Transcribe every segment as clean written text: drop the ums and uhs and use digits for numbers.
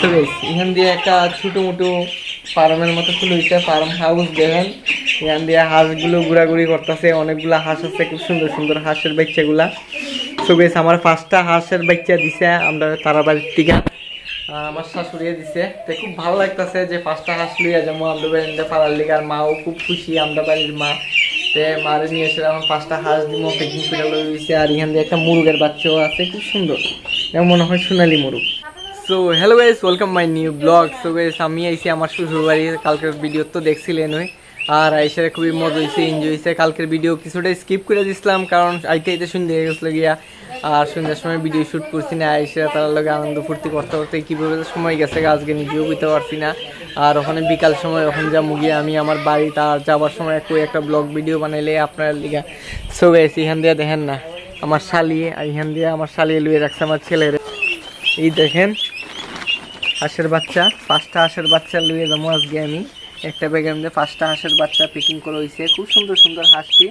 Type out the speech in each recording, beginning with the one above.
So guys এখান দিয়ে একটা ছোটো মোটো ফার্মের মতো খুলে হয়েছে, ফার্ম হাউস। দেখেন এখান দিয়ে হাঁসগুলো ঘোরাঘুরি করতেছে, অনেকগুলা হাঁস আছে, খুব সুন্দর সুন্দর হাঁসের বাচ্চাগুলা। সো গাইস আমার 5টা হাঁসের বাচ্চা দিছে আমরা তারা বাড়ির থেকে, আমার শাশুড়িয়ে দিছে। তো খুব ভালো লাগতেছে যে 5টা হাঁস লইয়া যাবো আমরা বাড়িতে পাড়ার লিগে। আর মাও খুব খুশি, আমরা বাড়ির মা। তো মারে নিয়ে এসে এখন 5টা হাঁস দিব, প্যাকিং করে লইছে। আর এখান দিয়ে একটা মুরগের বাচ্চাও আছে, খুব সুন্দর, যেমন মনে হয় সোনালি মুরগ। So hello guys, welcome my new blog. So guys আমি আইসি আমার শ্বশুর বাড়ি, কালকের ভিডিও তো দেখছিলেন ওই। আর আইসে খুবই মজা হয়েছে, এনজয় হয়েছে। কালকের ভিডিও কিছুটা স্কিপ করে দিছিলাম, কারণ আইতে আইতে সন্ধ্যে হয়ে গেছিলো গিয়া। আর সন্ধ্যার সময় ভিডিও শ্যুট করছি না, আইসে তার লগে আনন্দ ফুর্তি করতে করতে কীভাবে সময় গেছে আজকে নিজেও বুঝতে পারছি না। আর ওখানে বিকাল সময় ওখানে যা মুগিয়ে আমি আমার বাড়ি, তার যাওয়ার সময় একটা ব্লগ ভিডিও বানাইলে আপনার লিগা। সো গাইস এখান দিয়ে দেখেন না আমার শালিয়ে, এখান দিয়ে আমার শালিয়ে লুয়ে রাখছে আমার ছেলের। এই দেখেন হাঁসের বাচ্চা, 5টা হাঁসের বাচ্চা লুয়ে যাবো আজকে আমি। একটা ব্যাগের মধ্যে 5টা হাঁসের বাচ্চা প্যাকিং করা হয়েছে, খুব সুন্দর সুন্দর হাঁসটি।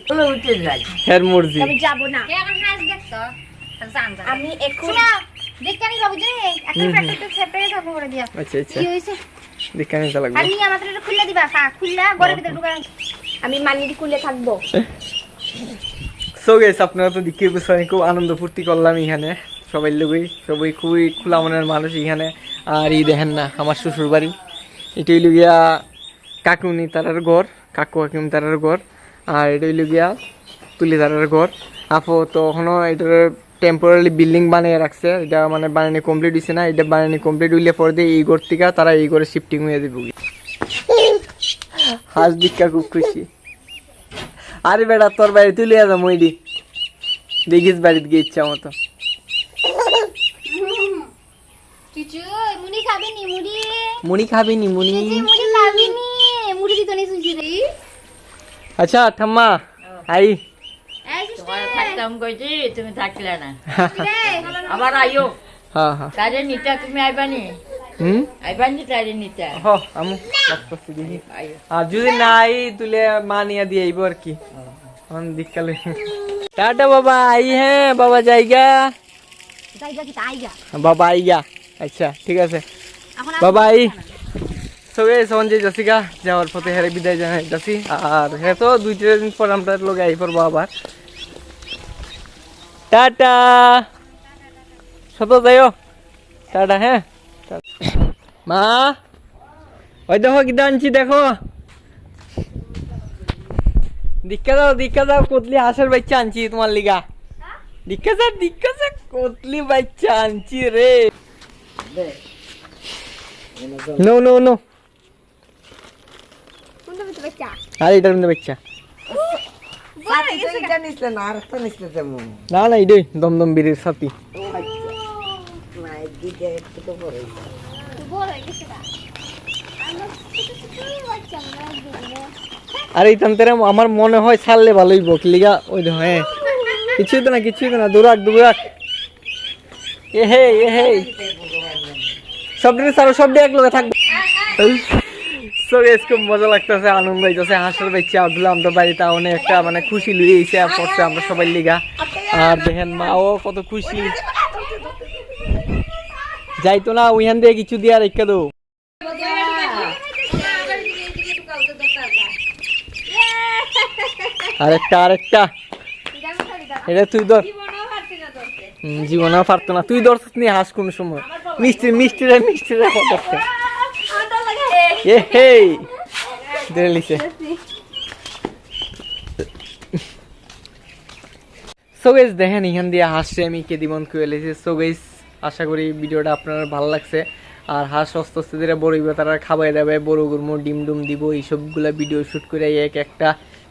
হের মুরজি আমি যাব না। এখন হাঁস দেখতো আমি এখন দেখানি বাবু যে একটা প্যাকেটে সেপারেট হবে করে দিয়া। আচ্ছা আচ্ছা কি হইছে দেখানি যা লাগবে। আমি আমাদের এটা খুলে দিবা, খুললা ঘরের ভিতর ঢুকা। আমি মানিটি খুলে থাকবো। সো গাইস আপনারা তো দেখতে পেয়েছেন, খুব আনন্দ ফুর্তি করলাম এখানে সবাই লোকই, সবাই খুবই খোলা মনের মানুষ এখানে। আর এই দেখেন না আমার শ্বশুর বাড়ি, এটাই লুগিয়া কাকুনি তারার ঘর, কাকু কাকিম তারার ঘর। আর এটাই লুগিয়া তুলি তারার ঘর। আপো তো এখনও এটার টেম্পোরারি বিল্ডিং বানিয়ে রাখছে, এটা মানে বানানি কমপ্লিট হয়েছে না। এটা বানানি কমপ্লিট হইলে পরে দিয়ে এই ঘর থেকে তারা এই ঘরে শিফটিং হয়ে দেবে। হাঁস দিকা খুব খুশি। আরে বেটা তোর বাড়ি তুলে যাবো ওইডি, দেখিস বাড়িতে গিয়ে ইচ্ছা মতো। চুচু মুড়ি খাবি নি? মুড়ি খাবি নি? মুড়ি মুড়ি খাবি নি? মুড়ি দিত নি সুজি রে। আচ্ছা ঠাম্মা আই এই তোমার থাকতাম কইছি, তুমি থাকলে না। রে আবার আইও হ্যাঁ হ্যাঁ তারে নিতা, তুমি আইবানি আইবানি তারে নিতা। হ আমু করছি দেখি। আর যদি না আই তুলে মা নিয়ে দিয়ে আইব আর কি। দিককালে টাটা বাবা, আই হ্যাঁ বাবা যাইগা, যাইগা কি তাইগা বাবা আইগা। আচ্ছা ঠিক আছে এখন বাবা আই। সবে সঞ্জয় যাচ্ছিগা, যাওয়ার পথে হেরে বিদায় জানাই যাচ্ছি। আর হ্যাঁ তো 2-3 দিন পর আমরা লোক আই পড়বো আবার। টাটা সত যাইও, টাটা। হ্যাঁ মা ওই দেখো কিটা আনছি, দেখো দীক্ষা দাও কতলি হাঁসের বাচ্চা আনছি তোমার লিগা। দীক্ষা যা কতলি বাচ্চা আনছি রে। নো নো নো, কোনটা ভিতরে বাচ্চা? আর এটার মধ্যে বাচ্চা না না, এটাই দমদম বীরের সাথী। বড় হয়ে গেছে না। আমরা ছোট বাচ্চা আমরা দিব। আর এই তান্তের আমার মনে হয় ছাড়লে ভালোই বক লিগা। ওই দেখো হ্যাঁ কিছুই তো না দৌড়াক এ হে সব এক লোকে থাকবে। খুব মজা লাগতেছে, আনন্দ হইতেছে। হাঁসের বাচ্চা আব্দুল্লাহ আমরা বাড়িতে অনেক একটা মানে খুশি লুয়ে এসে পড়ছে আমরা সবাই লিগা। আর দেখেন মাও কত খুশি, যাইতো না ওইখান দিয়ে কিছু দিয়ে রেখে দো। আরেকটা এটা তুই ধর। জীবনেও পারতো না, তুই ধরছিস নি হাঁস কোন সময়। মিষ্টিরা করতে এ হে লিছে। সো গাইস দেখেন এখান দিয়ে হাঁসে আমি কেদিমন করে লেছি। সো গাইস আশা করি ভিডিওটা আপনার ভালো লাগছে। আর হাঁস আস্তে আস্তে ধীরে বড় হইবে, তারা খাবাই দেবে, বড় গুরমো ডিম দিব, এইসবগুলা ভিডিও শ্যুট করে একটা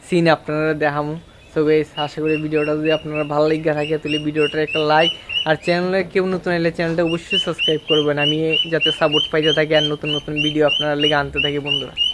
সিন আপনারা দেখামু। সো গাইস আশা করি ভিডিওটা যদি আপনারা ভালো লেগে থাকে তাহলে ভিডিওটা একটা লাইক, আর চ্যানেলে কেউ নতুন এলে চ্যানেলটা অবশ্যই সাবস্ক্রাইব করবেন, আমি যাতে সাপোর্ট পাইতে থাকি আর নতুন ভিডিও আপনারা লেগে আনতে থাকি বন্ধুরা।